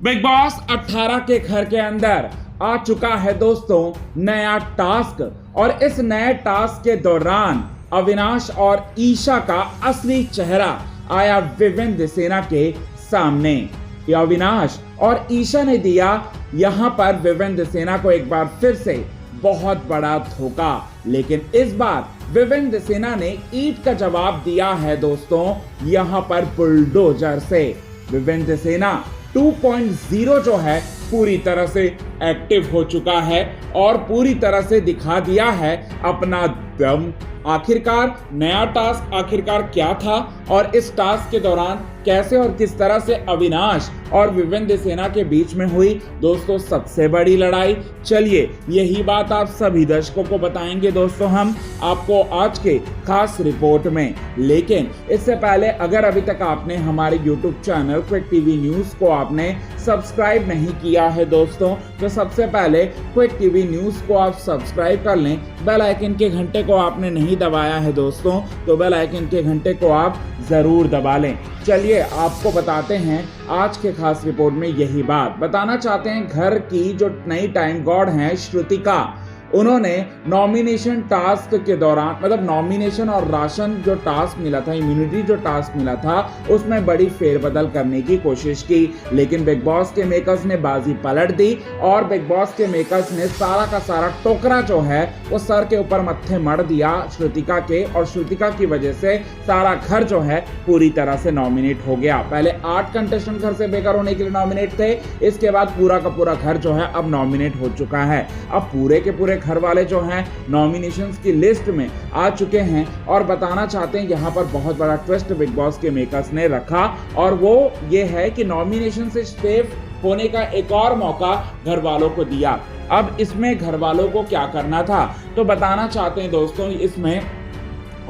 Big boss 18 के घर के अंदर आ चुका है दोस्तों नया टास्क। और इस नए टास्क के दौरान अविनाश और ईशा का असली चेहरा आया विवेन सेना के सामने। अविनाश और ईशा ने दिया यहां पर विवेन सेना को एक बार फिर से बहुत बड़ा धोखा, लेकिन इस बार विवेन सेना ने ईंट का जवाब दिया है दोस्तों यहां पर बुलडोजर से। विवेन सेना 2.0 जो है पूरी तरह से एक्टिव हो चुका है और पूरी तरह से दिखा दिया है अपना दम। आखिरकार नया टास्क आखिरकार क्या था और इस टास्क के दौरान कैसे और किस तरह से अविनाश और विवेन सेना के बीच में हुई दोस्तों सबसे बड़ी लड़ाई। चलिए यही बात आप सभी दर्शकों को बताएंगे दोस्तों हम आपको आज के खास रिपोर्ट में। लेकिन इससे पहले अगर अभी तक आपने हमारे YouTube channel quick TV news को आपने सब्सक्राइब नहीं किया है दोस्तों, तो सबसे पहले क्विक टीवी न्यूज को आप सब्सक्राइब कर लें। बेल आइकन के घंटे को आपने नहीं दबाया है दोस्तों, तो बेल आइकन के घंटे को आप जरूर दबा लें। चलिए आपको बताते हैं आज के खास रिपोर्ट में यही बात बताना चाहते हैं। घर की जो नई टाइम गॉड हैं श्रुतिका, उन्होंने नॉमिनेशन टास्क के दौरान मतलब नॉमिनेशन और राशन जो टास्क मिला था, इम्यूनिटी जो टास्क मिला था, उसमें बड़ी फेरबदल करने की कोशिश की, लेकिन बिग बॉस के मेकर्स ने बाजी पलट दी और बिग बॉस के मेकर्स ने सारा का सारा टोकरा जो है वो सर के ऊपर मत्थे मर दिया श्रुतिका के, और श्रुतिका की वजह से सारा घर जो है पूरी तरह से नॉमिनेट हो गया। पहले 8 कंटेस्टेंट घर से बेकार होने के लिए नॉमिनेट थे, इसके बाद पूरा का पूरा घर जो है अब नॉमिनेट हो चुका है। अब पूरे के पूरे घर वाले जो हैं नॉमिनेशंस की लिस्ट में आ चुके हैं और बताना चाहते हैं यहाँ पर बहुत बड़ा ट्विस्ट बिग बॉस के मेकर्स ने रखा, और वो ये है कि नॉमिनेशन से सेफ होने का एक और मौका घर वालों को दिया। अब इसमें घर वालों को क्या करना था तो बताना चाहते हैं दोस्तों, इसमें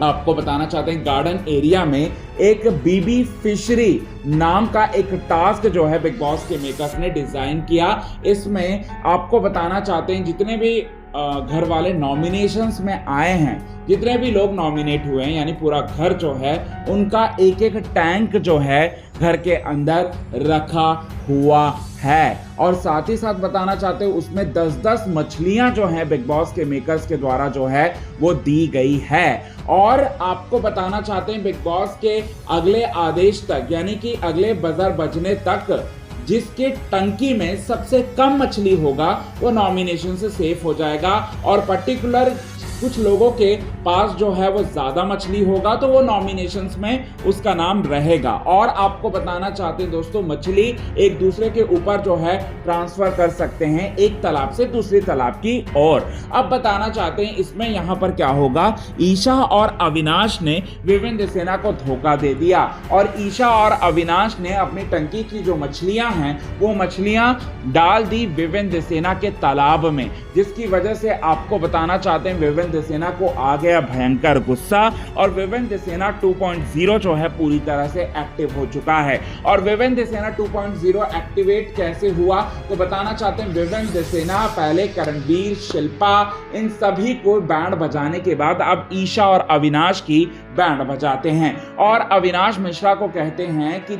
आपको बताना चाहते हैं गार्डन एरिया में एक बीबी फिशरी नाम का एक टास्क जो है बिग बॉस के मेकर्स ने डिजाइन किया। इसमें आपको बताना चाहते हैं जितने भी घर वाले नॉमिनेशंस में आए हैं, जितने भी लोग नॉमिनेट हुए हैं, यानी पूरा घर जो है उनका एक एक टैंक जो है घर के अंदर रखा हुआ है। और साथ ही साथ बताना चाहते हैं उसमें 10-10 मछलियां जो हैं बिग बॉस के मेकर्स के द्वारा जो है वो दी गई है। और आपको बताना चाहते हैं बिग बॉस के अगले आदेश तक, यानी कि अगले बजर बजने तक जिसके टंकी में सबसे कम मछली होगा वो नॉमिनेशन से सेफ हो जाएगा, और पर्टिकुलर कुछ लोगों के पास जो है वो ज्यादा मछली होगा तो वो नॉमिनेशंस में उसका नाम रहेगा। और आपको बताना चाहते हैं दोस्तों मछली एक दूसरे के ऊपर जो है ट्रांसफर कर सकते हैं एक तालाब से दूसरी तालाब की ओर। अब बताना चाहते हैं इसमें यहाँ पर क्या होगा, ईशा और अविनाश ने विवेन सेना को धोखा दे दिया और ईशा और अविनाश ने अपनी टंकी की जो मछलियां हैं वो मछलियां डाल दी विवेन सेना के तालाब में, जिसकी वजह से आपको बताना चाहते हैं विवेन सेना को आ गया भयंकर गुस्सा और विवेन सेना 2.0 जो है पूरी तरह से एक्टिव हो चुका है। और विवेन सेना 2.0 एक्टिवेट कैसे हुआ तो बताना चाहते हैं विवेन सेना पहले करणवीर, शिल्पा, इन सभी को बैंड बजाने के बाद अब ईशा और अविनाश की बैंड बजाते हैं और अविनाश मिश्रा को कहते हैं कि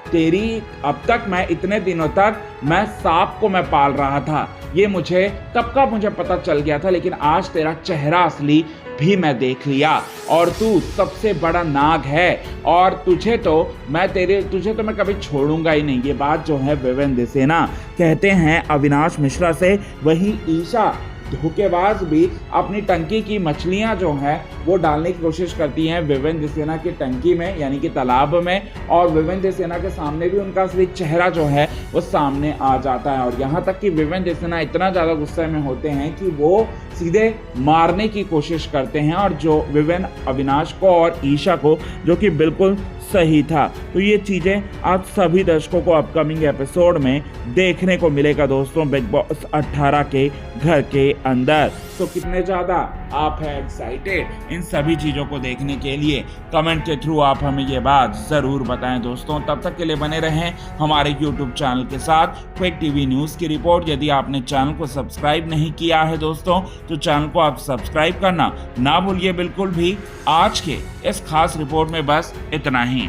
तेरी अब तक मैं इतने दिनों तक मैं सांप को मैं पाल रहा था, ये मुझे कब का मुझे पता चल गया था, लेकिन आज तेरा चेहरा असली भी मैं देख लिया और तू सबसे बड़ा नाग है और तुझे तो मैं कभी छोड़ूंगा ही नहीं। ये बात जो है विवेन सेना कहते हैं अविनाश मिश्रा से। वही ईशा धोखेबाज भी अपनी टंकी की मछलियां जो है वो डालने की कोशिश करती हैं विवेन सेना की टंकी में, यानी कि तालाब में, और विवेन सेना के सामने भी उनका असली चेहरा जो है वो सामने आ जाता है। और यहाँ तक कि विवेन सेना इतना ज़्यादा गुस्से में होते हैं कि वो सीधे मारने की कोशिश करते हैं, और जो विवेन अविनाश को और ईशा को, जो कि बिल्कुल सही था। तो ये चीज़ें आप सभी दर्शकों को अपकमिंग एपिसोड में देखने को मिलेगा दोस्तों बिग बॉस 18 के घर के अंदर। तो कितने ज़्यादा आप हैं एक्साइटेड इन सभी चीज़ों को देखने के लिए, कमेंट के थ्रू आप हमें ये बात ज़रूर बताएं दोस्तों। तब तक के लिए बने रहें हमारे YouTube चैनल के साथ क्विक टीवी न्यूज़ की रिपोर्ट। यदि आपने चैनल को सब्सक्राइब नहीं किया है दोस्तों तो चैनल को आप सब्सक्राइब करना ना भूलिए बिल्कुल भी। आज के इस खास रिपोर्ट में बस इतना ही।